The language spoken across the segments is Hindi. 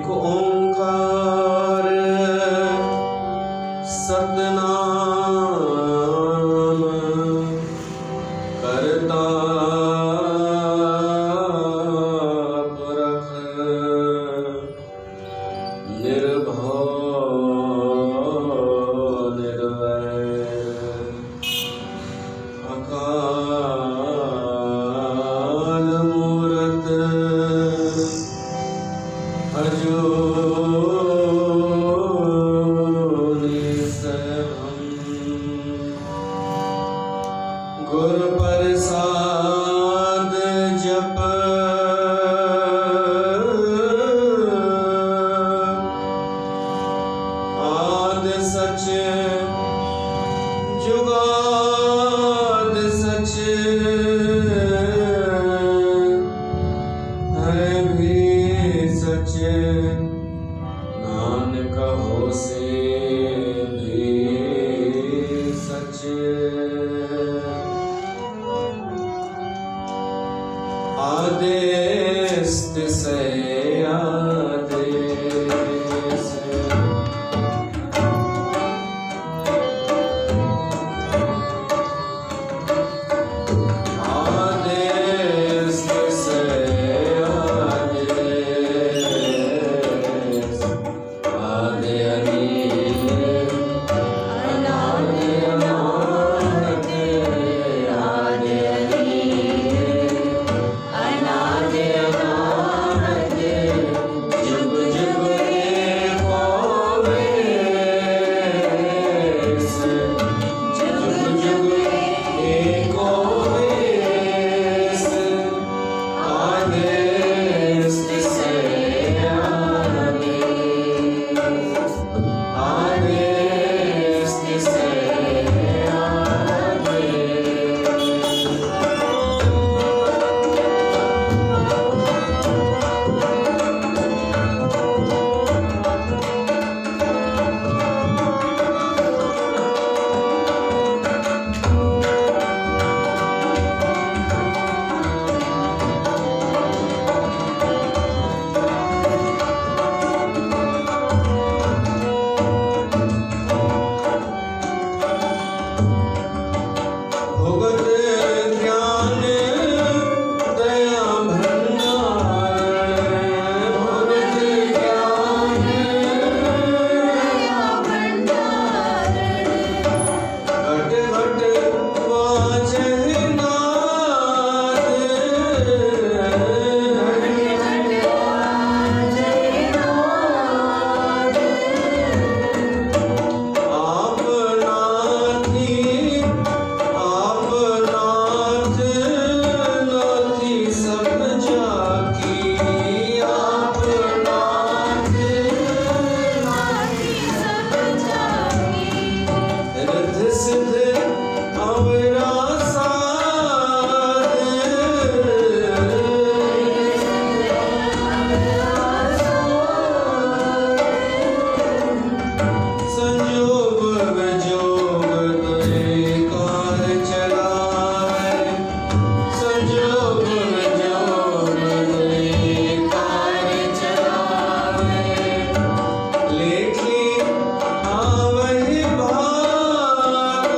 एक ओंकार सतनाम करता पुरख निर्भव निर्वैर अकाल मूरत अजूनी सहम गुरु प्रसाद जप आद सच जुगाद सच है भी सच नानक होसे भी सच आदेश से आदेश आदेश से आदेश आदे अनील अनादि अनाहत आदे अनील अनादि अनाहत जुग जुग एक वेस जुग जुग एक वेस आदेश से आदेश से भुगत ज्ञान दया भंडार भुगत ज्ञान दया भंडार घट घट वाजह नाद घट घट वाजह नाद आप नाथी आप नाथ नाथी सब जाकी आप नाथ नाथी सब जाकी रिद्ध सिद्ध अवरा साध संयोग वियोग तुझे कार चलाए संयोग वियोग तुझे कार चलाए लेखी आवहि भाग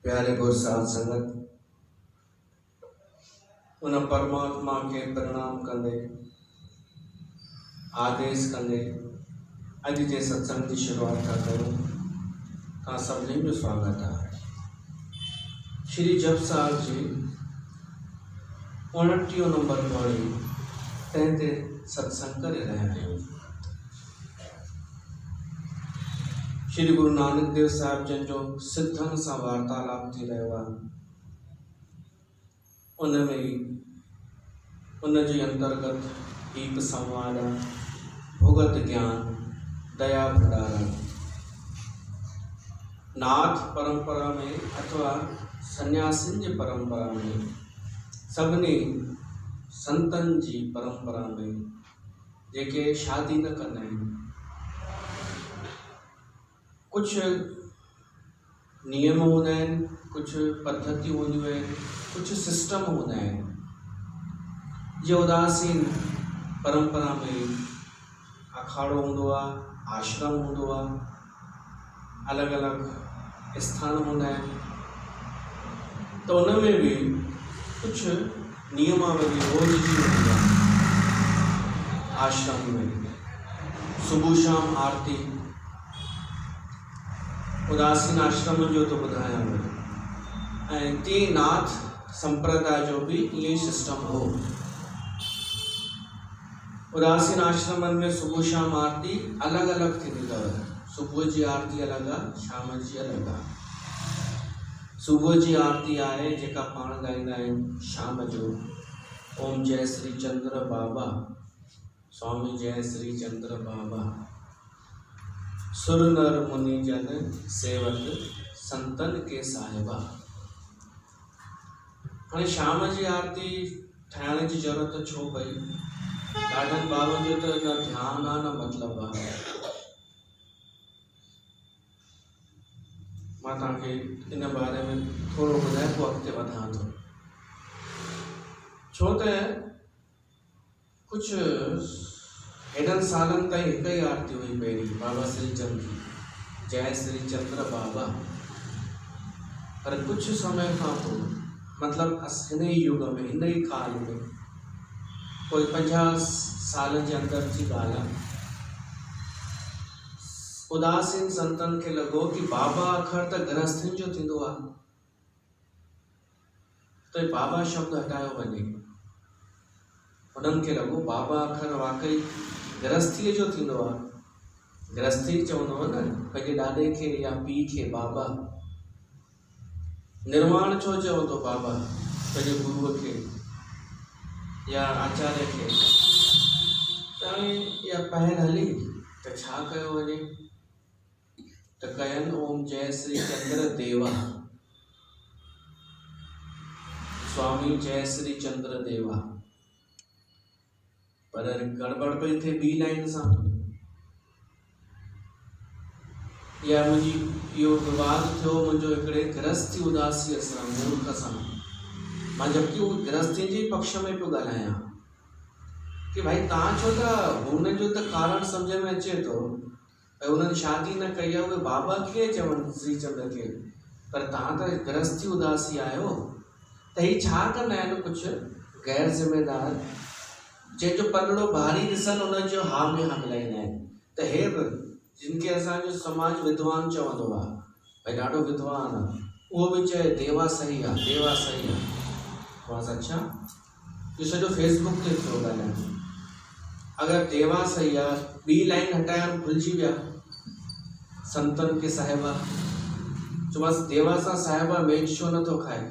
प्यारे गुर साध संगत, उन परमात्मा के प्रणाम कंदे आदेश कंदे अॼु जे सत्संग की शुरुआत था करूं। तव्हां सभिनी जो स्वागत है। श्री जप साहब जी 29 नंबर पढ़ी तंहिं सत्संग करे रहिया आहियूं। श्री गुरु नानक देव साहिब जन जो सिद्धनि सां वार्तालाप थी रहियो आहे। उनमें उनजे अंतर्गत हिकु संवाद आहे, भुगत ज्ञान दया भंडारण। नाथ परंपरा में अथवा सन्यासिन जी परंपरा में, सभिनी संतन जी परंपरा में जेके शादी न कंदा आहिनि, कुछ नियम हूंदा आहिनि, कुछ पद्धति हूंदियूं आहिनि, कुछ सिस्टम हूंदा आहिनि। जीअं उदासीन परंपरा में अखाड़ो हूंदो आहे, आश्रम हूंदो आहे, अलॻि अलॻि स्थान हूंदा आहिनि। त उन में भी कुछ नियमावली रोज़ जी हूंदी आहे। आश्रम में सुबह शाम आरती, उदासीन आश्रम जो तो ॿुधायां थो। ऐं तीअं नाथ संप्रदाय जो भी ये सिस्टम हो। उदासीन आश्रमन में सुबह शाम आरती अलग अलग थींदी अथव। सुबह जी आरती अलग आहे, शाम जी अलग आहे। सुबह जी आरती आहे जेका पाण ॻाईंदा आहियूं शाम जो, ओम जय श्री चंद्र बाबा, स्वामी जय श्री चंद्र बाबा, सुर नर मुनि जन सेवक संतन के साहिबा। हाणे शाम जी आरती ठाहिण जी ज़रूरत छो पई? ॾाढनि बाबनि जो त न ध्यानु आहे न मतिलबु आहे। मां तव्हांखे इन बारे में थोरो ॿुधाए पोइ अॻिते वधां थो। छो त कुझु हेॾनि सालनि ताईं हिकु ई आरती हुई पहिरीं, बाबा श्री चंद जी, जय श्री चंद्र बाबा। पर कुछ समय खां पोइ, मतलब हिन ही युग में, हिन ही काल में, कोई 50 साल जे अंदर जी ॻाल्हि आहे, उदासीन संतन खे लॻो कि बाबा अखर त गृहस्थनि जो थींदो आहे, त बाबा शब्द हटायो वञे। उन्हनि खे लॻो बाबा अखर वाकई गृहस्थीअ जो थींदो आहे। गृहस्थी चवंदो न पंहिंजे ॾाॾे खे या पीउ खे बाबा। निर्वाण छो चवंदो बाबा पंहिंजे गुरुअ खे या आचार्य खे? त इहा पहल हली त छा कयो वञे? त कयनि ओम जय श्री चंद्र देवा, स्वामी जय श्री चंद्र देवा। पर गड़बड़ पई थिए ॿी लाइन सां। या इहो विवाद थियो मुंहिंजो हिकिड़े गृहस्थी उदासीअ सां, मूर्ख सां। मां जबकि उहो गृहस्थी जे पक्ष में पियो ॻाल्हायां कि भाई तव्हां छो था, हुन जो त कारण सम्झ में अचे थो भई हुननि शादी न कई आहे, उहे बाबा कीअं चवनि श्रीचंद्र खे? पर तव्हां त गृहस्थी उदासी आहियो, त ही छा कंदा आहिनि कुझु गैर ज़िम्मेदार, जंहिंजो पलड़ो भारी ॾिसनि उन्हनि जो हा में हा मिलाईंदा आहिनि। त हे बि जिनखे असांजो समाज विद्वान चवंदो आहे, भई ॾाढो विद्वान आहे, उहो बि चए देवा सही आहे, देवा सही आहे। बस अच्छा, इहो सॼो फेसबुक ते थियो ॻाल्हाइणु। अगरि देवा सही आहे, ॿी लाइन हटाइण भुलिजी विया, संतन के साहिबा। चयोमांसि देवा सां साहिबा मैच छो नथो खाए?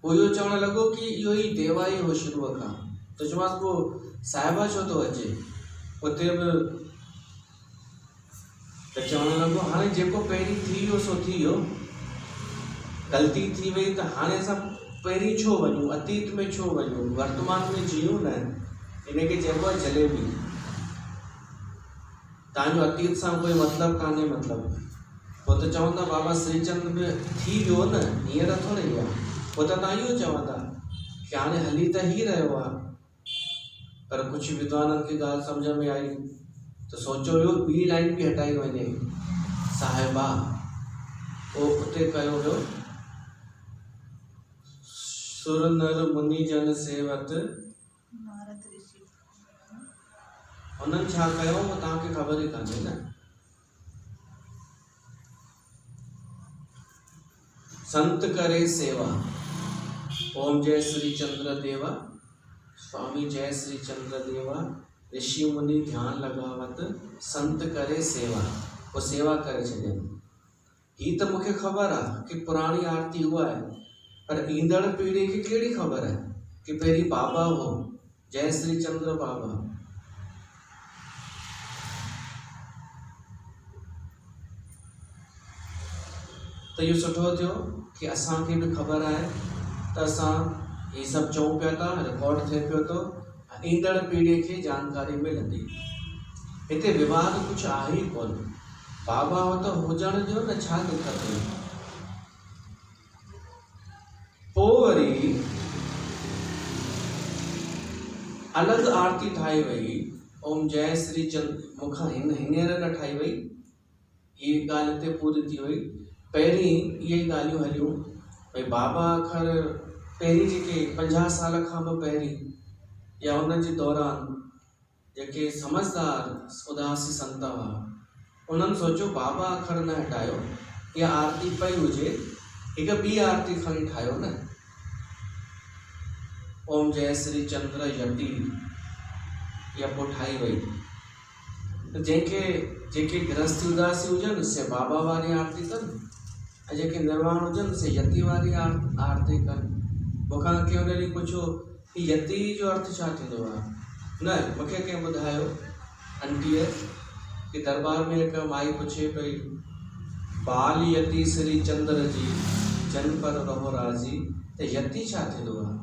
पोइ इहो चवणु लॻो कि इहो ई देवा ई हो शुरूअ खां। त चयोमांसि पोइ साहिबा छो थो अचे? उते बि त चवणु लॻो हाणे जेको पहिरीं थी वियो सो थी वियो, ग़लती थी वई त हाणे असां पहिरीं छो वञूं, अतीत में छो वञूं, वर्तमान में जियूं न। इनखे चइबो आहे जलेबी। तव्हांजो अतीत सां कोई मतिलबु कान्हे। मतिलबु पोइ त चवंदा बाबा श्रीचंद में थी वियो न, हींअर थोरी आहे। पोइ त तव्हां इहो चवंदा कि हाणे हली त ही रहियो आहे। पर कुझु विद्वाननि खे ॻाल्हि सम्झ में आई तो सोचो वियो ॿी लाइन भी हटाई वञे, साहिबा। पोइ उते कयो वियो सुर नर मुनि जन सेवत नारद ऋषि उन्हनि छा कयो उहो तव्हांखे ख़बर ई कान्हे न। संत करे सेवा। ओम जय श्री चंद्र देवा, स्वामी जय श्री चंद्र देवा, ऋषि मुनि ध्यान लगावत, संत करे सेवा। वो सेवा करे छॾनि। ही त मूंखे ख़बर आहे कि पुराणी आरती उहा आहे, पर ईंदड़ पीढ़ी खे कहिड़ी ख़बर आहे कि पहिरीं बाबा हो, जय श्री चंद्र बाबा। त इहो सुठो थियो कि असांखे बि ख़बर आहे त असां ही सभु चऊं पिया था, रिकॉर्ड थिए पियो थो, ईंदड़ पीढ़ीअ खे जानकारी मिलंदी। हिते विवाद कुझु आहे ई कोन। बाबा हो त हुजण जो न, छा दिक़त हुई। पोइ वरी अलॻि आरती ठाही वई, ओम जय श्री चंद्र। मूंखां हींअर न ठाही वई, हीअ ॻाल्हि हिते पूरी थी वई। पहिरीं इहे ॻाल्हियूं हलियूं भई बाबा अखर पहिरीं जेके 50 साल खां बि पहिरीं या उन जे दौरान जेके समझदार उदासी संत हुआ, उन्हनि सोचियो बाबा अखर न हटायो, इहा आरती पई हुजे, हिकु ॿी आरती खणी ठाहियो न, ओम जय श्री चंद्र यति। इहा पोइ ठाही वई। त जंहिंखे जेके गृहस्थी उदासी हुजनि से बाबा वारी आरती कनि, ऐं जेके निर्वाण हुजनि से यति वारी आरती कनि। मूंखां कंहिं उन ॾींहुं पुछो ही यति जो अर्थ छा थींदो आहे? न, मूंखे कंहिं ॿुधायो आंटीअ कि दरबार में हिकु माई पुछे पई, बाल यति श्री चंद्र जी जन पर रहो राज़ी, त यति छा थींदो आहे?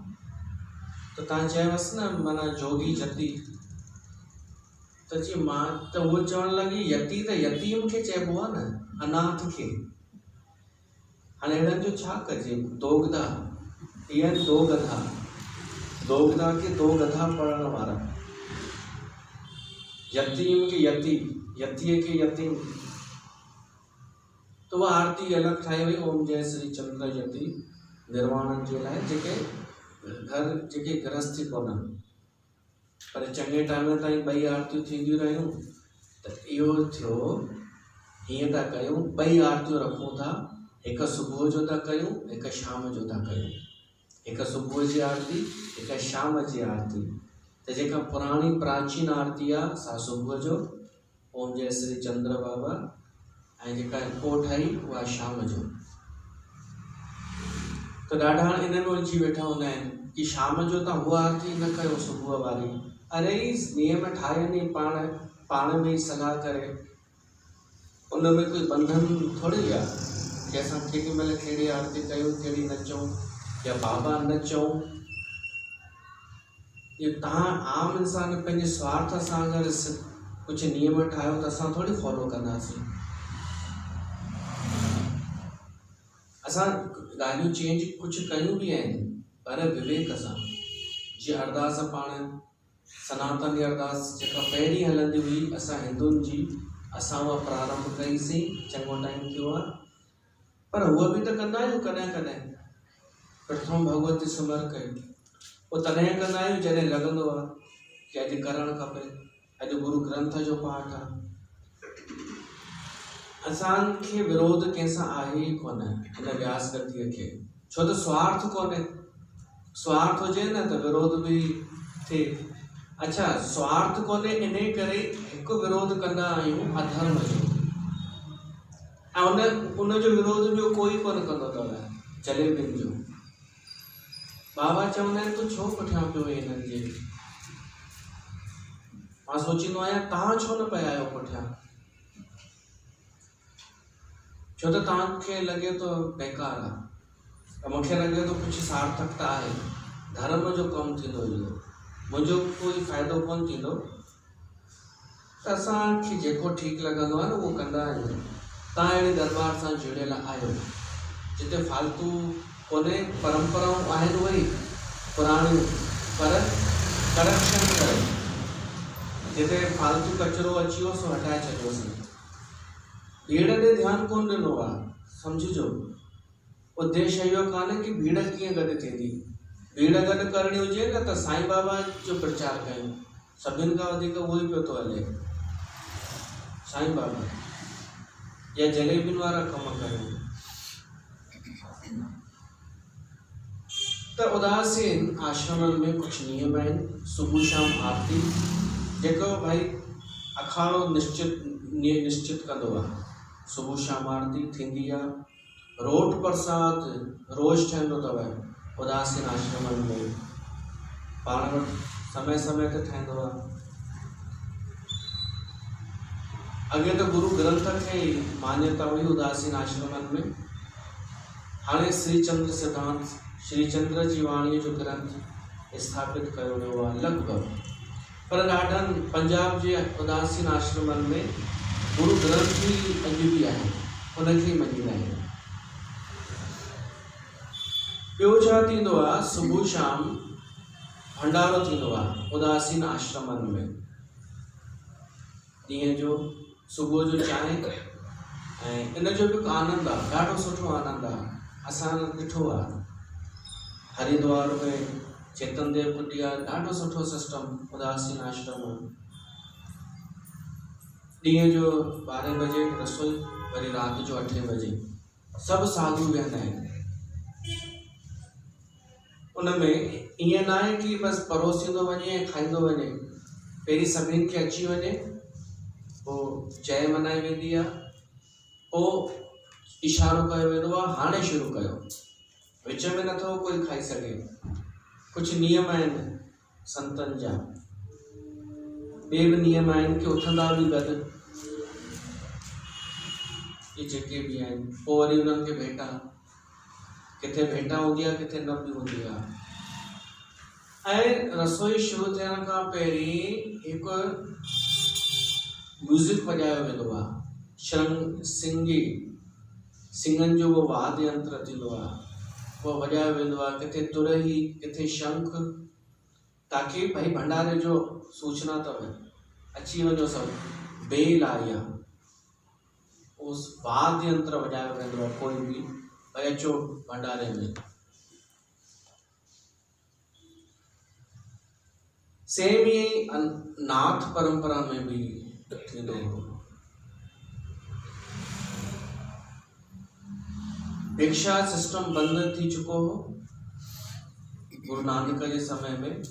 त तव्हां चयोसि न माना जोगी जति। त जी मां त उहो चवणु लॻी यति त यतीम खे चइबो आहे न, अनाथ खे। हाणे हिननि जो छा कजे? दोगधा, इहे आहिनि दो गधा। दोगधा खे दो गधा पढ़ण वारा। यतीम खे यति, यतीअ खे यतीम। त उहा आरती अलॻि ठाही वई, ओम जय श्री चंद्र यति, निर्वाणनि जे लाइ, जेके घर जेके गृहस्थी कोन्हनि। पर चङे टाइम ताईं ॿई आरतियूं थींदियूं रहियूं। त इहो थियो, हीअं था कयूं, ॿई आरतियूं रखूं था, हिकु सुबुह जो था कयूं, हिकु शाम जो था कयूं। हिकु सुबुह जी आरती, हिकु शाम जी आरती। त जेका पुराणी प्राचीन आरती आहे सा सुबुह जो ओम जय श्री चंद्र बाबा, ऐं जेका पोइ ठाही उहा शाम जो। त ॾाढा इन में उलझी वेठा हूंदा आहिनि कि शाम जो तव्हां उहा आरती न कयो सुबुह वारी। अरे ई नियम ठाहे नी पाण में ई सलाह करे, उन में कोई बंधन थोड़ी आहे कि असां केॾी महिल कहिड़ी आरती कयूं, कहिड़ी न चऊं, या बाबा न चऊं। इहो तव्हां आम इंसान पंहिंजे स्वार्थ सां अगरि कुझु नियम ठाहियो त असां थोड़ी फॉलो कंदासीं। असां ॻाल्हियूं चेंज कुझु कयूं बि आहिनि, पर विवेक सां। जीअं अरदास पाण सनातनी अरदास जेका पहिरीं हलंदी हुई असां हिंदुनि जी, असां उहा प्रारंभ कईसीं, चङो टाइम थियो आहे। पर उहा बि त कंदा आहियूं कॾहिं कॾहिं। प्रथम भगवती सिमर कयूं, पोइ तॾहिं कंदा आहियूं जॾहिं लॻंदो आहे कि अॼु करणु खपे, अॼु गुरु ग्रंथ जो पाठ आहे। असांखे विरोध कंहिंसां आहे ई कोन हिन व्यास गतिअ खे, छो त स्वार्थ कोन्हे। स्वार्थ हुजे न त विरोध बि थिए। अच्छा, स्वार्थ कोन्हे इन करे हिकु विरोध कंदा आहियूं अधर्म जो, ऐं उन जो विरोध ॿियो कोई कोन कंदो अथव, जलेबियुनि जो। बाबा चवंदा आहिनि तूं छो पुठियां पियो वई हिननि जे? मां सोचींदो आहियां तव्हां छो न पिया आहियो पुठियां? छो त तव्हांखे लॻे थो बेकार आहे, त मूंखे लॻे थो कुझु सार्थकता आहे, धर्म जो कमु थींदो इहो, मुंहिंजो कोई फ़ाइदो कोन थींदो। त असांखे जेको ठीकु लॻंदो आहे न उहो कंदा आहियूं। तव्हां अहिड़े दरबार सां जुड़ियल आहियो जिते फालतू कोन्हे, परंपराऊं आहिनि उहे पुराणियूं, पर करप्शन करे जिते फालतू कचिरो अची वियो सो हटाए छॾियोसीं। भीड़ ते ध्यानु कोन ॾिनो आहे, सम्झिजो। उद्देश्य इहो कान्हे कि भीड़ कीअं गॾु थींदी, भीड़ गॾु करणी हुजे न त साईं बाबा जो प्रचार कयूं, सभिनि खां वधीक उहो ई पियो थो हले, साईं बाबा या जलेबियुनि वारा कम कयूं। त उदासीन आश्रमनि में कुझु नियम आहिनि। सुबुह शाम आरती, जेको भाई अखाड़ो निश्चित कंदो आहे, सुबुह शाम आरती थींदी आहे। रोट प्रसाद रोज़ ठहंदो अथव उदासीन आश्रमनि में, पाण वटि समय समय ते ठहंदो आहे। अॻे त गुरु ग्रंथ खे मान्यता हुई उदासीन आश्रमनि में। हाणे श्री चंद्र सिद्धांत, श्री चंद्र जी वाणीअ जो ग्रंथ स्थापित कयो वियो आहे लॻभॻि, पर ॾाढनि पंजाब जे उदासीन आश्रमनि में गुरु ग्रंथ ही अॼु बि आहे, उनखे मञींदा आहिनि। ॿियो छा थींदो आहे, सुबुह शाम भंडारो थींदो आहे उदासीन आश्रमनि में। ॾींहं जो सुबुह जो चांहि ऐं इन जो बि आनंद आहे, ॾाढो सुठो आनंद आहे। असां ॾिठो आहे हरिद्वार में चेतन देव कुटिया, ॾाढो सुठो सिस्टम उदासीन आश्रम। ॾींहं जो 12 बजे रसोई, वरी राति जो 8 बजे सभु साधु वेहंदा आहिनि। उनमें ईअं न आहे कि बसि परोसींदो वञे ऐं खाईंदो वञे, पहिरीं सभिनि खे अची वञे, पोइ चांहि मनाई वेंदी आहे, पोइ इशारो कयो वेंदो आहे हाणे शुरू कयो, विच में नथो कोई खाई सघे। कुझु नियम आहिनि संतनि जा, ॿिए बि नियम आहिनि कि उथंदा बि गॾु, ये जेके बि आहिनि। पोइ वरी उन्हनि खे भेटा, किथे भेटा हूंदी आहे, किथे न बि हूंदी आहे। ऐं रसोई शुरू थियण खां पहिरीं हिकु म्यूज़िक वॼायो वेंदो आहे, सिंगनि जो वो वाद्य यंत्र थींदो आहे, वो वॼायो वेंदो आहे, किथे तुरही, किथे शंख, ताकि भाई भंडारे जो सूचना अथव, अची वञो सभु। बेल आहे या उस वाद्य यंत्र वॼायो वेंदो आहे, कोई बि भाई अचो भंडारे में। सेम ही नाथ परंपरा में भी थींदो हो। भिक्षा सिस्टम बंद थी चुको हो गुरु नानक जे समय में,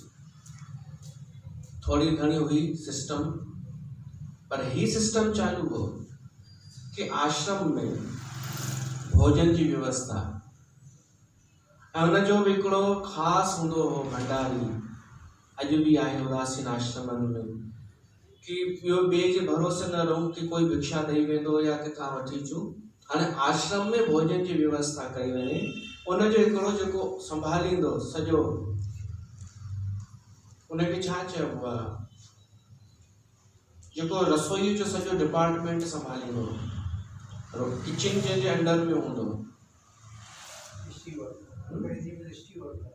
थोड़ी घणी हुई सिस्टम, पर ही सिस्टम चालू हो कि आश्रम में भोजन जी व्यवस्था, ऐं उनजो बि हिकिड़ो ख़ासि हूंदो हो भंडारी, अॼु बि आहे उदासीन आश्रमनि में, कि ॿियो ॿिए जे भरोसे न रहूं कि कोई भिक्षा ॾेई वेंदो या किथां वठी अचूं। हाणे आश्रम में भोजन जी व्यवस्था कई वञे, उनजो हिकिड़ो जेको संभालींदो सॼो, उनखे छा चइबो आहे, जेको रसोई जो सॼो डिपार्टमेंट संभालींदो, किचन जे अंडर में हूंदो,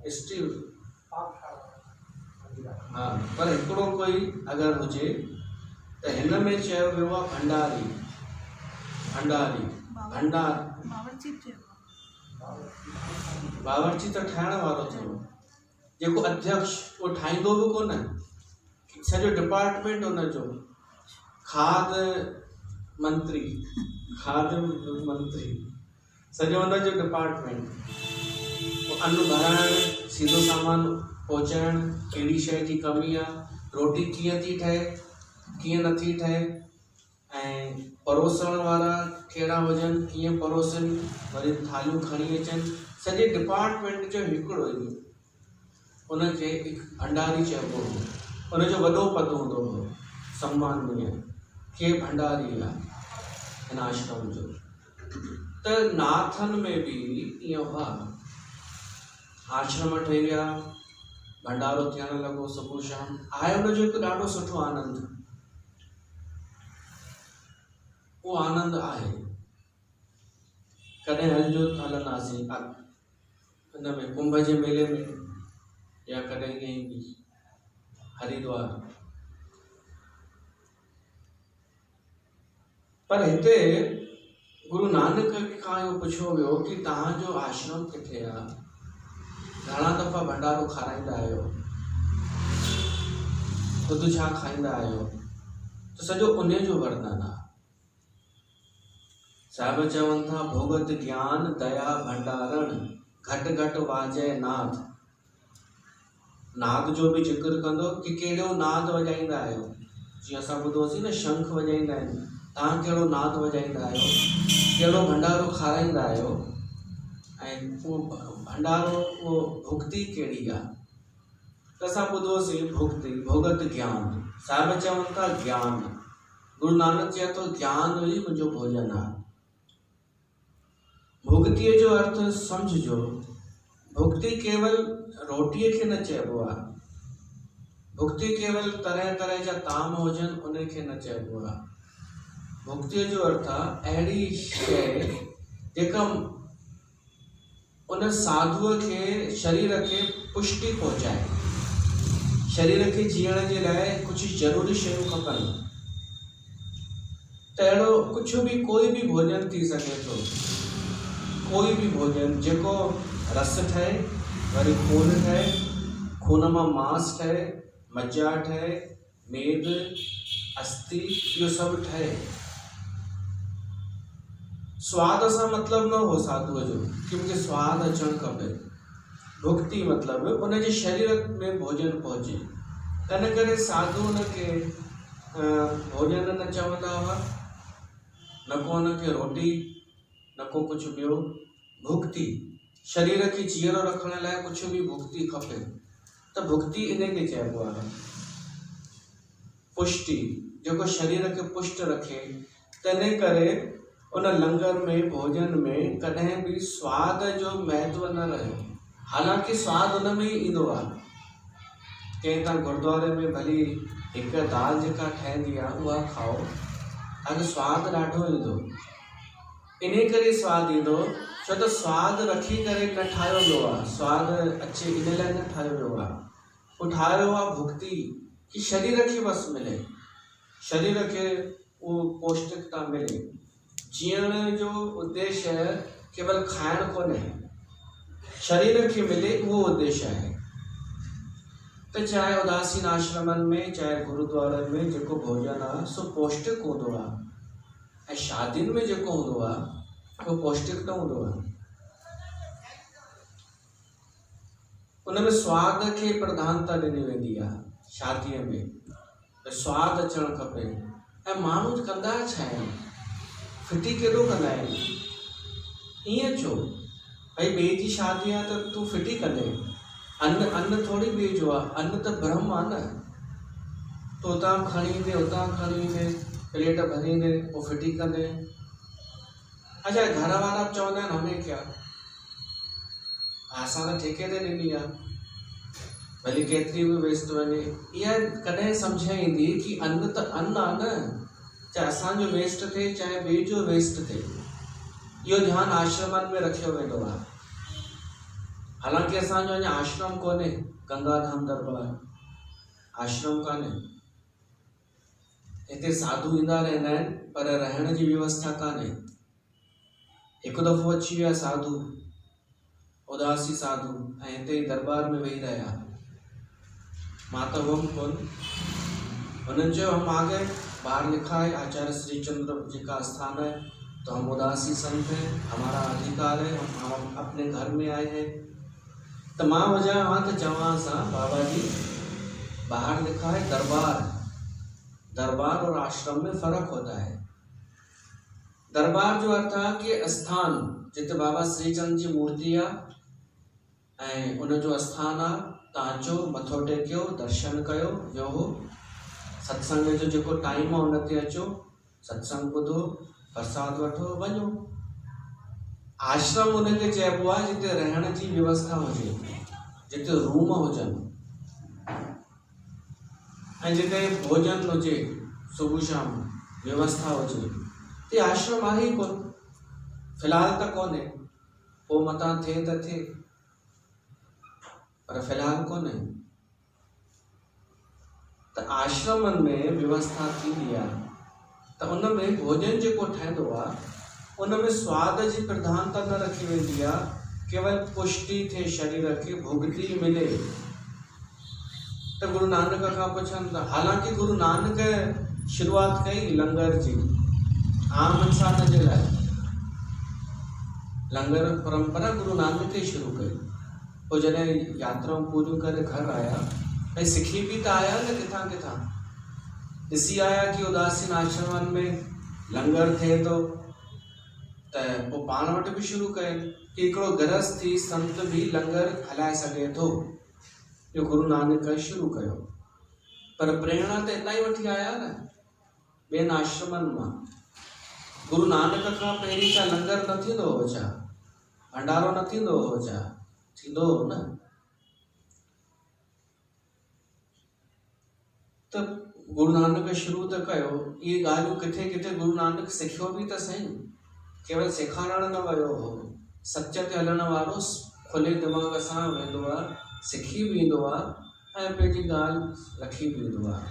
स्टीव, हाँ, पर हिकिड़ो कोई अगरि हुजे त हिन में चयो वियो आहे भंडारी बावर्ची त ठाहिण वारो थियो, जेको अध्यक्ष उहो ठाहींदो बि कोन, सॼो डिपार्टमेंट हुनजो, खाद मंत्री सॼो हुनजो डिपार्टमेंट, अन्न भराइण, सीधो सामान पहुचाइण, कहिड़ी शइ जी कमी आहे, रोटी कीअं थी ठहे, कीअं नथी ठहे, ऐं परोसण वारा कहिड़ा हुजनि, कीअं परोसनि, वरी थालियूं खणी अचनि, सॼे डिपार्टमेंट जो हिकिड़ो ई उनखे भंडारी चइबो हो। उनजो वॾो पद हूंदो हो, सम्माननीय, के भंडारी आहे हिन आश्रम जो। त नाथनि में बि ईअं हुआ, आश्रम ठही विया, भंडारो थियण लॻो सुबुह शाम, आहे उनजो हिकु ॾाढो सुठो आनंद, वो आनंद आहे। कॾहिं हलिजो हलंदासीं हिन में कुंभ जे मेले में, या कॾहिं ईअं बि हरिद्वार। पर हिते गुरु नानक खां इहो पुछियो वियो कि तव्हांजो आश्रम किथे आहे, घणा दफ़ा भंडारो खाराईंदा आहियो, ख़ुदि छा खाईंदा आहियो, त सॼो उन जो वर्णन आहे। साहिब चवनि था भोगत ज्ञान दया भंडारण घट घट वाजय नाद। नाद जो बि ज़िक्र कंदो कि कहिड़ो नाद वॼाईंदा आहियो। जीअं असां ॿुधोसीं न शंख वॼाईंदा आहिनि, तव्हां कहिड़ो नाद वॼाईंदा आहियो, कहिड़ो भंडारो खाराईंदा आहियो, ऐं उहो भंडारो उहो भुक्ति कहिड़ी आहे। त असां ॿुधोसीं भुक्ति भोगत ज्ञान। साहिब चवनि था ज्ञान, गुरु नानक चए थो ज्ञान ई मुंहिंजो भोजन आहे। भुक्तिअ जो अर्थ सम्झिजो, भुक्ति केवल रोटीअ खे न चइबो आहे, भुक्ति केवल तरह तरह जा ताम हुजनि उन खे न चइबो आहे। भुक्तिअ जो अर्थ आहे अहिड़ी शइ जेका उन साधुअ खे शरीर खे पुष्टि पहुचाए। शरीर खे जीअण जे लाइ कुझु ज़रूरी शयूं खपनि, त अहिड़ो कुझु बि कोई बि भोजन थी सघे थो, कोई बि भोजन जेको रस ठहे, वरी खून ठहे, खून मां मांस ठहे, मज्जा ठहे, मेद, अस्थि, इहो सभु ठहे। स्वाद सां मतिलबु न हो साधुअ जो कि मूंखे स्वाद अचणु खपे। भुक्ति मतिलबु उनजे शरीर में भोजन पहुचे। तंहिं करे साधु हुनखे भोजन न चवंदा हुआ, न को हुनखे रोटी, न को कुझु ॿियो। भुक्ति शरीर खे जीअरो रखण लाइ कुझु बि भुक्ति खपे, त भुक्ति इन खे चइबो आहे। पुष्टि जेको शरीर खे पुष्ट रखे। तंहिं करे उन लंगर में भोजन में कॾहिं बि स्वाद जो महत्व न रहियो। हालांकि स्वाद उन में ई ईंदो आहे। कंहिं तव्हां गुरुद्वारे में भली हिकु दाल जेका ठहंदी आहे उहा खाओ, तव्हांखे स्वाद ॾाढो ईंदो। इन करे स्वाद ईंदो छो त स्वाद रखी करे न ठाहियो वियो आहे, स्वाद अचे इन लाइ न ठाहियो वियो आहे। उहो ठाहियो वियो आहे भुक्ति, कि शरीर खे बसि मिले, शरीर खे उहो पौष्टिकता मिले। जीअण जो उद्देश्य केवल खाइणु कोन्हे, शरीर खे मिले, उहो उद्देश्य आहे। त चाहे उदासीन आश्रमनि में चाहे गुरुद्वारनि में जेको भोजन आहे सो पौष्टिक हूंदो आहे, ऐं शादियुनि में जेको हूंदो आहे उहो पौष्टिक न हूंदो आहे। उनमें स्वाद खे प्रधानता ॾिनी वेंदी आहे। शादीअ में त स्वाद अचणु खपे। ऐं माण्हू कंदा छा आहिनि, फिटी केॾो कंदा आहिनि। ईअं छो भई ॿिए जी शादी आहे त तूं फिटी कंदे, अन्न थोरी ॿिए जो आहे, अन्न त ब्रह्म आहे न। तूं हुतां खणी ईंदे, हुतां खणी ईंदे, प्लेट भरींदे, पोइ फिटी कंदे। अच्छा, घर वारा चवंदा आहिनि हमें क्या, असां त ठेके ते ॾिनी आहे, भली केतिरी बि वेस्ट वञे। इहा कॾहिं सम्झ ईंदी कि अन्न त अन्न आहे न, चाहे असांजो वेस्ट थिए चाहे ॿिए जो वेस्ट थिए। इहो ध्यानु आश्रमनि में रखियो वेंदो आहे। हालांकि असांजो अञा आश्रम कोन्हे, गंगाधाम दरबार आश्रम कान्हे। हिते साधु ईंदा रहंदा आहिनि, पर रहण जी व्यवस्था कान्हे। हिकु दफ़ो अची विया साधु, उदासी साधु, ऐं हिते ई दरबार में वेही रहिया। मां तो हुअमि कोन। उन्होंने जो हम आ गए, बाहर लिखा है आचार्य श्री चंद्र जी का स्थान है, तो हम उदासी संत हैं, हमारा अधिकार है, हम अपने घर में आए हैं। तो मां वजह वहाँ तो जवान सा बाबा जी, बाहर लिखा है दरबार। दरबार और आश्रम में फर्क होता है। दरबार जो अर्थ है कि स्थान जिते बाबा श्रीचंद जी मूर्ति आहे ऐं उन जो स्थान आहे। तव्हां अचो, मथो टेकियो, दर्शन कयो, वियो। सत्संग जो जेको टाइम आहे उन ते अचो, सत्संग ॿुधो, प्रसाद वठो, वञो। आश्रम उनखे चइबो आहे जिते रहण जी व्यवस्था हुजे, जिते रूम हुजनि ऐं जिते भोजन हुजे, सुबुह शाम व्यवस्था हुजे। ते आश्रम आहे ई कोन, फ़िलहाल त कोन्हे, पोइ मतां थिए त थिए, पर फ़िलहाल कोन्हे। त आश्रमनि में व्यवस्था थींदी आहे त उन में भोजन जेको ठहंदो आहे उन में स्वाद जी प्रधानता न रखी वेंदी आहे, केवल पुष्टि थे शरीर खे, भुगती मिले। तो गुरु नानक का पुछन था, हालांकि गुरु नानक शुरुआत कई लंगर जी आम इंसान जे लाइ। लंगर परंपरा गुरु नानक ही शुरू कई। वो जॾहिं यात्राऊं पूरियूं करे घर आया, भाई सिखी भी तो आया न किथां किथां, ॾिसी आया कि उदासीन आश्रमनि में लंगर थे तो पोइ पाण वटि भी शुरू कयनि कि हिकिड़ो गृहस्थी संत भी लंगर हलाए सघे थो। जो गुरु नानक शुरू कयो, पर प्रेरणा तो इतां ई वठी आया न ॿियनि आश्रमनि मां। गुरु नानक खां पहिरीं छा लंगर न थींदो हो छा, भंडारो न थींदो हो छा, थींदो हो न। त गुरु नानक शुरू त कयो। इहे ॻाल्हियूं किथे किथे गुरु नानक सिखियो भी त सही, केवल सेखारण न वियो हो। सच ते हलण वारो खुले दिमाग़ सां वेंदो आहे, सिखी भी ईंदो आहे ऐं पंहिंजी ॻाल्हि रखी भी ईंदो आहे।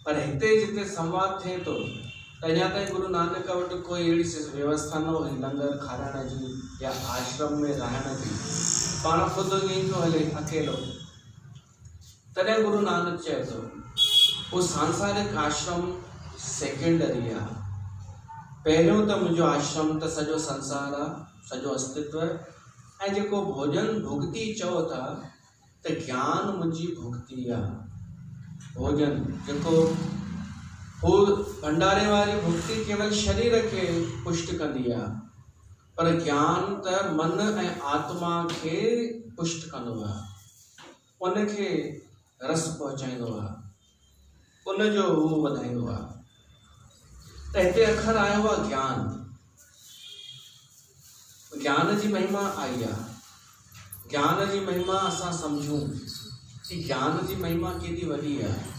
पर हिते जिते संवाद थिए थो त अञा ताईं गुरु नानक वटि कोई अहिड़ी व्यवस्था न हुई लंगर खाराइण जी या आश्रम में रहण जी, पाण ख़ुदि ईअं थो हले अकेलो। तॾहिं गुरु नानक चए थो वो सांसारिक आश्रम सेकेंडरी आहे। पहिरियों त मुंहिंजो आश्रम त सॼो संसार आहे, सॼो अस्तित्व। ऐं जेको भोजन भुगती चओ था त ज्ञान मुंहिंजी भुगती आहे। भोजन जेको हू भंडारे वारी भुगती केवल शरीर खे पुष्ट कंदी आहे, पर ज्ञान त मन ऐं आत्मा खे पुष्ट कंदो आहे, उनखे रस पहुचाईंदो आहे, उनजो हू वधाईंदो आहे। त हिते अखर आयो आहे ज्ञान। ज्ञान जी महिमा आई आहे। ज्ञान जी महिमा असां सम्झूं कि ज्ञान जी महिमा केॾी वॾी आहे।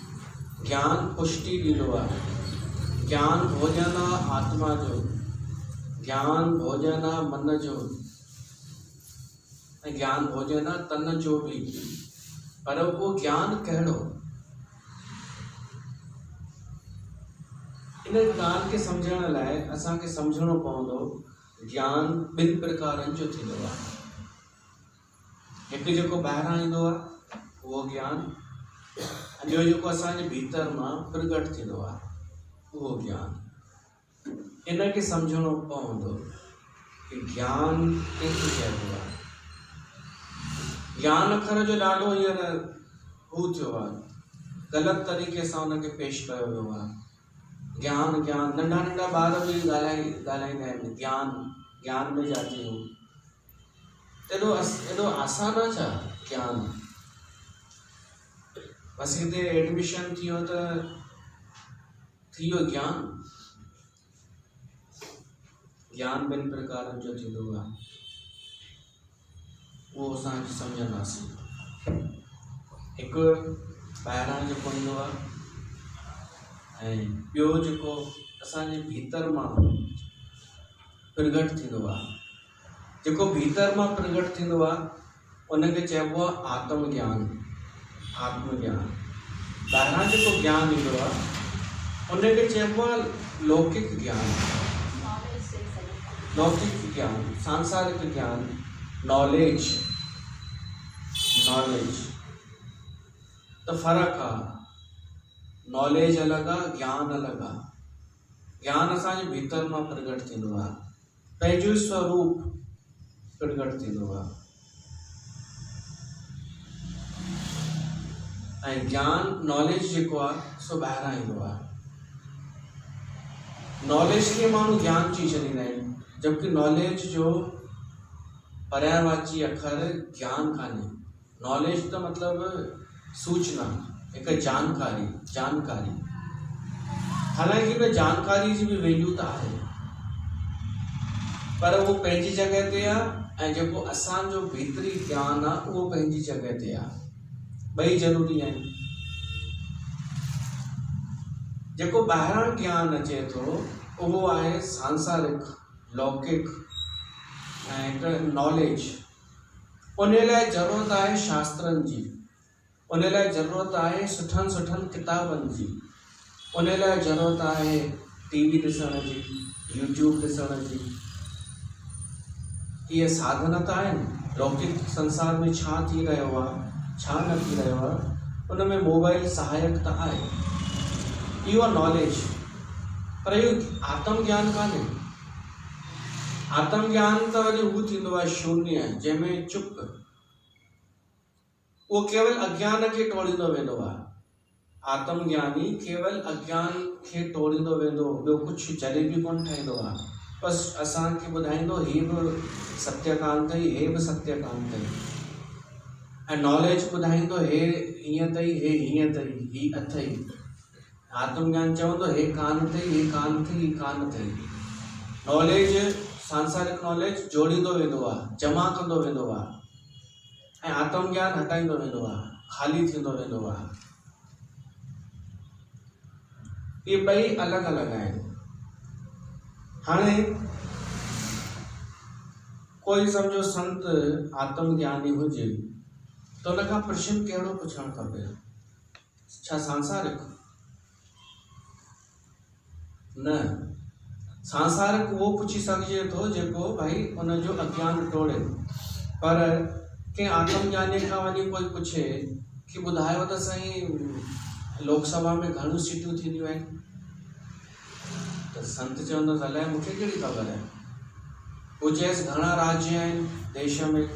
ज्ञान पुष्टि ॾींदो आहे, ज्ञान भोजन आहे आत्मा जो, ज्ञान भोजन आहे मन जो, ऐं ज्ञान भोजन आहे तन जो भी। पर उहो ज्ञान कहिड़ो, इन ॻाल्हि खे सम्झण लाइ असांखे सम्झणो पवंदो ज्ञान ॿिनि प्रकारनि जो थींदो आहे। हिकु जेको ॿाहिरां ईंदो आहे उहो ज्ञान, ॿियो जेको असांजे भीतर मां प्रगट थींदो आहे उहो ज्ञान। इनखे सम्झणो पवंदो कि ज्ञान कंहिंखे चइबो आहे। ज्ञान अखर जो ॾाढो हींअर हू थियो आहे, ग़लति तरीक़े सां उनखे पेश कयो वियो आहे। ज्ञान ज्ञान, नंढा नंढा ॿार भी ॻाल्हाईंदा आहिनि ज्ञान, ज्ञान में जाती हूँ। एॾो आसान आहे छा ज्ञान? बस हिते एडमिशन थियो त थी वियो ज्ञान। ज्ञान ॿिनि प्रकारनि जो थींदो आहे, उहो असां सम्झंदासीं। हिकु ॿाहिरां जेको ईंदो आहे, ऐं ॿियो जेको असांजे भीतर मां प्रगट थींदो आहे। जेको भीतर मां प्रगट थींदो आहे उनखे चइबो आहे आत्मज्ञान, आत्मज्ञान। ॿाहिरां जेको ज्ञान ईंदो आहे उनखे चइबो आहे लौकिक ज्ञान, लौकिक ज्ञान, सांसारिक ज्ञान, नॉलेज। त फ़र्क़ु आहे, नॉलेज अलग आहे, ज्ञान अलग आहे। ज्ञान असांजे भीतर मां प्रगट थींदो आहे, पंहिंजो स्वरूप प्रगट थींदो आहे। ऐं ज्ञान नॉलेज जेको आहे सो ॿाहिरां ईंदो आहे। नॉलेज खे माण्हू ज्ञान चई छॾींदा आहिनि, जबकि नॉलेज जो पर्यायवाची अखर ज्ञान कान्हे। नॉलेज त मतिलबु सूचना, हिकु जानकारी, जानकारी। हालांकि उन जानकारी जी भी वैल्यू त आहे, पर वो पंहिंजी जॻह ते आहे, ऐं जेको असांजो भीतरी ज्ञान आहे उहो पंहिंजी जॻह ते आहे। ॿई ज़रूरी आहिनि। जेको ॿाहिरां ज्ञान अचे थो उहो आहे सांसारिक, लौकिक ऐं हिकु नॉलेज। उन लाइ ज़रूरत आहे शास्त्रनि जी, उन लाइ ज़रूरत आहे सुठनि सुठनि किताबनि जी, उन लाइ ज़रूरत आहे टीवी ॾिसण जी, यूट्यूब ॾिसण जी। इहे साधन त आहिनि, लौकिक संसार में छा थी रहियो आहे छा न थी रहियो आहे, उन में मोबाइल सहायक त आहे, इहो नॉलेज, पर इहो आत्मज्ञान कान्हे। आत्मज्ञान त वरी हू थींदो आहे शून्य, जंहिंमें चुप, उहो केवल अज्ञान खे टोड़ींदो वेंदो आहे। आत्मज्ञानी केवल अज्ञान खे टोड़ींदो वेंदो, ॿियो कुझु जॾहिं बि कोन ठाहींदो आहे। बसि असांखे ॿुधाईंदो ही बि सत्य कान अथई, हे बि सत्य कान अथई, ऐं नॉलेज ॿुधाईंदो हे हीअं अथई, हे हीअं अथई, ही अथई। आत्मज्ञान चवंदो हे कान अथई, हे कान अथई, ही कान अथई। नॉलेज, सांसारिक नॉलेज जोड़ींदो वेंदो आहे, जमा कंदो वेंदो आहे, ऐं आत्मज्ञान हटाईंदो वेंदो आहे, ख़ाली थींदो वेंदो आहे। ये ॿई अलॻि अलॻि आहिनि। हाणे कोई सम्झो संत आत्मज्ञानी हुजे त उन खां प्रश्न कहिड़ो पुछणु खपे? छा सांसारिक? न, सांसारिक उहो पुछी सघिजे थो जेको भाई उनजो अज्ञान टोड़े, पर कंहिं आत्मज्ञानी खां वञी कोई पुछे कि ॿुधायो त साईं लोकसभा में घणियूं सीटियूं थींदियूं आहिनि, त संत चवंदुसि अलाए मूंखे कहिड़ी ख़बर आहे। हू चएसि घणा राज्य आहिनि देश में,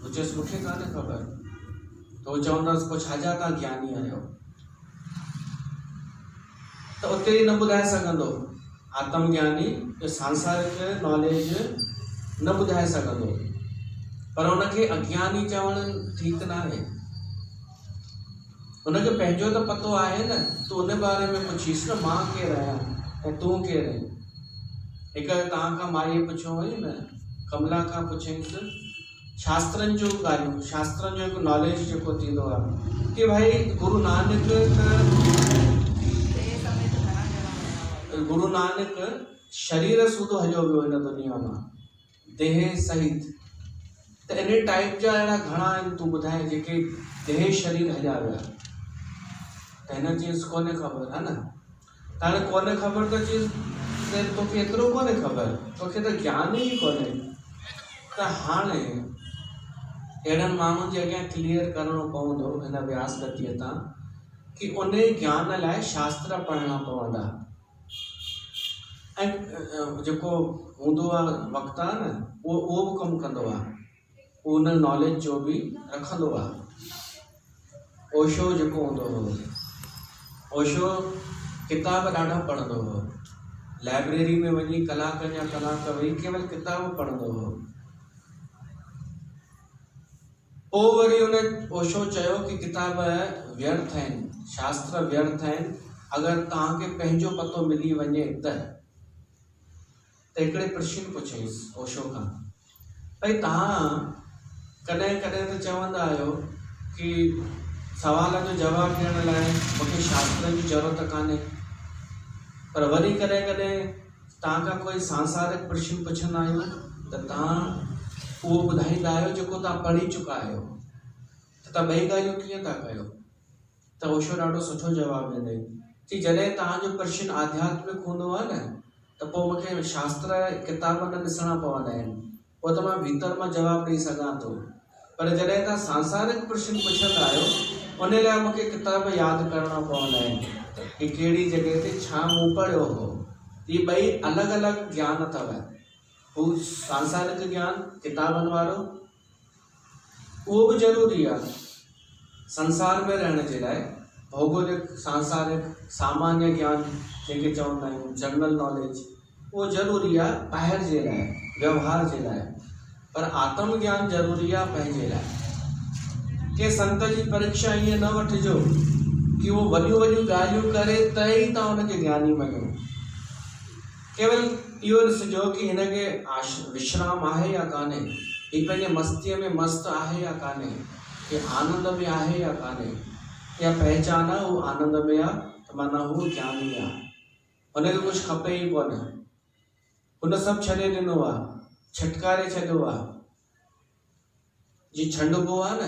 हू चएसि मूंखे कान्हे ख़बर, त हू चवंदुसि पोइ छाजा तव्हां ज्ञानी आहियो? त उते ई न ॿुधाए सघंदो आत्मज्ञानी, सांसारिक नॉलेज न ॿुधाए सघंदो, पर उनखे अज्ञानी चवणु ठीकु न आहे। उनखे पंहिंजो त पतो आहे न, तूं उन बारे में पुछीसि न मां केरु आहियां ऐं तूं केरु आहीं। हिकु तव्हां खां माईअ पुछियो हुई न, कमला खां पुछईंसि शास्त्रनि जूं ॻाल्हियूं, शास्त्रनि जो हिकु नॉलेज जेको थींदो आहे कि भाई गुरु नानक शरीर सूधो हलियो वियो हिन दुनिया मां, देह सहित, त इन टाइप जा अहिड़ा घणा आहिनि तूं ॿुधाए जेके देह शरीर हलिया विया, त हिन चीज़ कोन्हे ख़बर, है न? त हाणे कोन्हे ख़बर त चीज़ तोखे एतिरो कोन्हे ख़बर, तोखे त ज्ञान ई कोन्हे। त हाणे अहिड़नि माण्हुनि जे अॻियां क्लियर करिणो पवंदो हिन व्यास गतिअ तां कि उन ज्ञान लाइ शास्त्र पढ़णा पवंदा, ऐं जेको हूंदो आहे वक्ता न, उहो बि कमु कंदो आहे, उन नॉलेज जो बि रखंदो आहे। ओशो जेको हूंदो हो, ओशो किताब ॾाढा पढ़ंदो हो, लाइब्रेरी में वञी कलाकनि जा कलाक वेही केवल किताब पढ़ंदो हो। पोइ वरी उन ओशो चयो कि किताब व्यर्थ आहिनि, शास्त्र व्यर्थ आहिनि, अगरि तव्हांखे पंहिंजो पतो मिली वञे त हिकिड़े प्रश्न पुछईंसि ओशो खां, भई तव्हां कॾहिं कॾहिं त चवंदा आहियो कि सवाल जो जवाबु ॾियण लाइ मूंखे शास्त्र जी ज़रूरत कान्हे, पर वरी कॾहिं कॾहिं तव्हां खां कोई सांसारिक प्रश्न पुछंदा आहियूं त तव्हां उहो ॿुधाईंदा आहियो जेको तव्हां पढ़ी चुका आहियो, त तव्हां ॿई ॻाल्हियूं कीअं था कयो? त ओशो ॾाढो सुठो जवाबु ॾिनई कि जॾहिं तव्हांजो प्रश्न आध्यात्मिक हूंदो आहे न, त पोइ मूंखे शास्त्र किताब न ॾिसणा पवंदा आहिनि, पोइ त मां भीतर मां जवाबु ॾेई सघां थो। पर जॾहिं तव्हां सांसारिक प्रश्न पुछंदा आहियो, उन लाइ मूंखे किताब यादि करणा पवंदा आहिनि कि कहिड़ी जॻह ते छा मूं पढ़ियो हो। इहे ॿई अलॻि अलॻि ज्ञान अथव। हू सांसारिक ज्ञान किताबनि वारो, उहो बि ज़रूरी आहे संसार में रहण जे लाइ। भौगोलिक, सांसारिक, सामान्य ज्ञान जंहिंखे चवंदा आहियूं, जनरल नॉलेज, उहो ज़रूरी आहे ॿाहिरि जे लाइ, व्यवहार जे लाइ, पर आत्मज्ञान ज़रूरी आहे पंहिंजे लाइ। के संत जी परीक्षा ईअं न वठिजो कि उहो वॾियूं वॾियूं ॻाल्हियूं करे त ई तव्हां हुनखे ज्ञानी मञो। केवल इहो ॾिसिजो कि हिनखे विश्राम आहे या कान्हे, ही पंहिंजे मस्तीअ में मस्तु आहे या कान्हे, हे आनंद में आहे या कान्हे, या पहचान आहे हू आनंद में आहे त माना हू ज्ञानी आहे, हुनखे कुझु खपे ई कोन, हुन सभु छॾे ॾिनो आहे, छटकारे छॾियो आहे। जी छंडबो आहे न,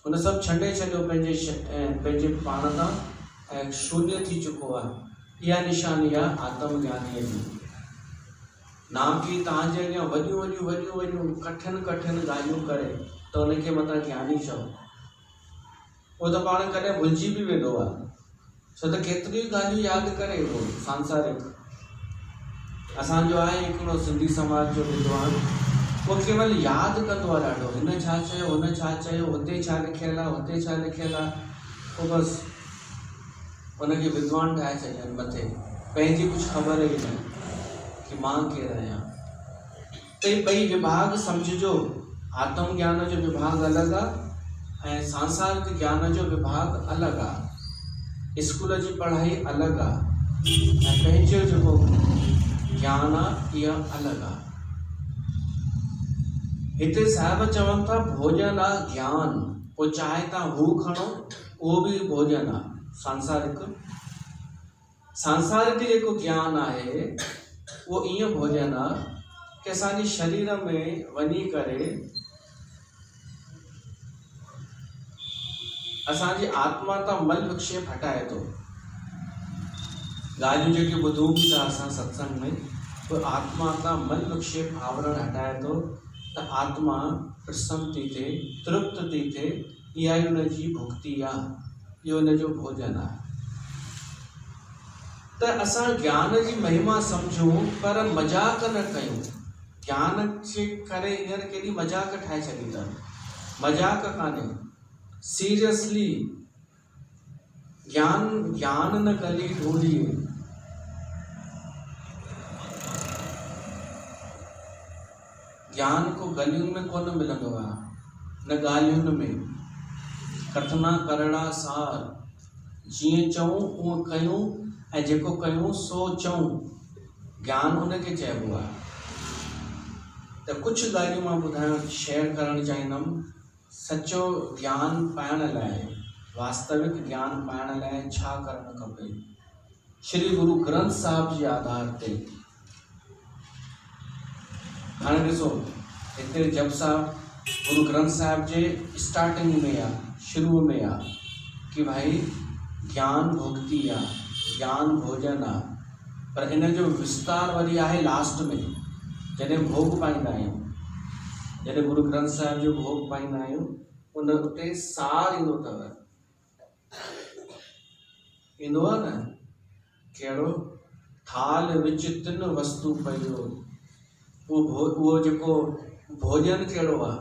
हुन सभु छॾे छॾियो पंहिंजे पाण तां ऐं शून्य थी चुको आहे। इहा निशानी आहे आत्मज्ञानीअ जी। ना कि तव्हांजे अॻियां वॾियूं वॾियूं वॾियूं वॾियूं कठिन कठिन ॻाल्हियूं करे त उनखे मथां ज्ञानी चओ। उहो त पाण कॾहिं भुलिजी बि वेंदो आहे, छो त केतिरियूं ॻाल्हियूं यादि करे उहो सांसारिक। असांजो आहे हिकिड़ो सिंधी समाज जो विद्वान, उहो केवल यादि कंदो आहे ॾाढो, हिन छा चयो, हुन छा चयो, हुते छा लिखियलु आहे, हुते छा लिखियलु आहे। पोइ बसि उनखे विद्वान ठाहे छॾियनि मथे, पंहिंजी कुझु ख़बर ई न कि मां केरु आहियां। त इहे ॿई विभाग सम्झिजो, आत्म ज्ञान जो विभाग अलॻि आहे ऐं सांसारिक ज्ञान जो विभाग अलॻि आहे। स्कूल जी पढ़ाई अलॻि आहे ऐं पंहिंजो जेको ज्ञान आहे इहा अलॻि आहे। हिते साहिब चवनि था भोजन आहे ज्ञान, पोइ चाहे तव्हां हू खणो उहो बि भोजन आहे। सांसारिक जेको ज्ञान आहे उहो ईअं भोजन आहे कि असांजे शरीर में वञी करे असांजी आत्मा तां मल विक्षेप हटाए थो। ॻाल्हियूं जेके ॿुधूं बि था असां सत्संग में, उहो आत्मा तां मल विक्षेप आवरण हटाए थो त आत्मा प्रसन्न थी थिए, तृप्त थी थिए। इहा ई हुनजी भुक्ति आहे, इहो हुनजो भोजन आहे। त असां ज्ञान जी महिमा सम्झूं पर मज़ाक न कयूं। ज्ञान जे करे हींअर केॾी मज़ाक ठाहे छॾी अथनि, मज़ाक कान्हे, सीरियसली। ज्ञान न गली ढूंढिए, ज्ञान को गलियुनि में कोन मिलंदो आहे, न ॻाल्हियुनि में। कथना करणा सार, जीअं चऊं उहो कयूं ऐं जेको कयूं सो चऊं, ज्ञान उनखे चइबो आहे। त कुझु ॻाल्हियूं मां ॿुधाइणु शेयर करणु चाहींदुमि। सचो ज्ञान पाइण लाइ, वास्तविक ज्ञान पाइण लाइ छा करणु खपे। श्री गुरु ग्रंथ साहिब जे आधार ते हाणे ॾिसो, हिते जप साहिब गुरु ग्रंथ साहिब जे स्टार्टिंग में आहे, शुरूअ में आहे कि भाई ज्ञान भुक्ति आहे, ज्ञान भोजन आहे। पर इन जो विस्तार वरी आहे लास्ट में, जॾहिं भोग पाईंदा आहियूं, जॾहिं गुरु ग्रंथ साहिब जो भोग पाईंदा आहियूं, उन उते सार ईंदो अथव। ईंदो आहे न, कहिड़ो थाल विच तिन वस्तु पयो, उहो जेको भोजन कहिड़ो आहे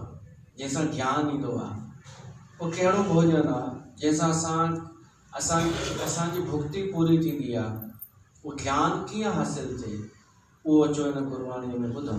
जंहिंसां ज्ञान ईंदो आहे। उहो कहिड़ो भोजन आहे जंहिंसां असांजी भुक्ति पूरी थींदी आहे। उहो ज्ञान कीअं हासिल थिए, उहो अचो हिन गुरबाणीअ में ॿुधूं।